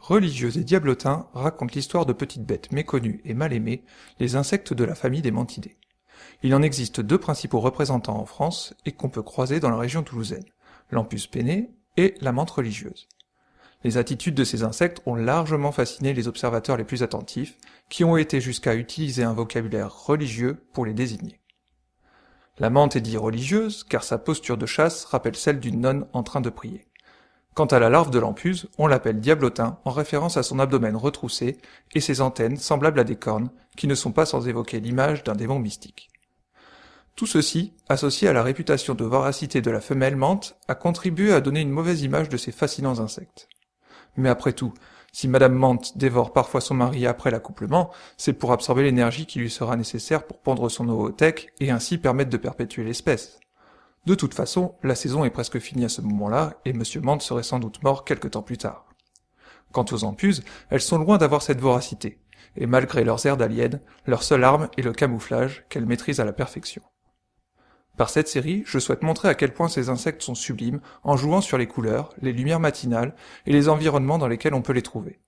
Religieux et diablotin racontent l'histoire de petites bêtes méconnues et mal aimées, les insectes de la famille des mantidés. Il en existe deux principaux représentants en France et qu'on peut croiser dans la région toulousaine, l'Ampus penné et la menthe religieuse. Les attitudes de ces insectes ont largement fasciné les observateurs les plus attentifs, qui ont été jusqu'à utiliser un vocabulaire religieux pour les désigner. La menthe est dite religieuse car sa posture de chasse rappelle celle d'une nonne en train de prier. Quant à la larve de l'Ampus, on l'appelle diablotin en référence à son abdomen retroussé et ses antennes semblables à des cornes, qui ne sont pas sans évoquer l'image d'un démon mystique. Tout ceci, associé à la réputation de voracité de la femelle menthe, a contribué à donner une mauvaise image de ces fascinants insectes. Mais après tout, si Madame Menthe dévore parfois son mari après l'accouplement, c'est pour absorber l'énergie qui lui sera nécessaire pour pondre son ovothèque et ainsi permettre de perpétuer l'espèce. De toute façon, la saison est presque finie à ce moment-là, et Monsieur Menthe serait sans doute mort quelque temps plus tard. Quant aux ampuses, elles sont loin d'avoir cette voracité, et malgré leurs airs d'aliens, leur seule arme est le camouflage, qu'elles maîtrisent à la perfection. Par cette série, je souhaite montrer à quel point ces insectes sont sublimes en jouant sur les couleurs, les lumières matinales et les environnements dans lesquels on peut les trouver.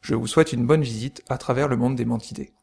Je vous souhaite une bonne visite à travers le monde des mantidés.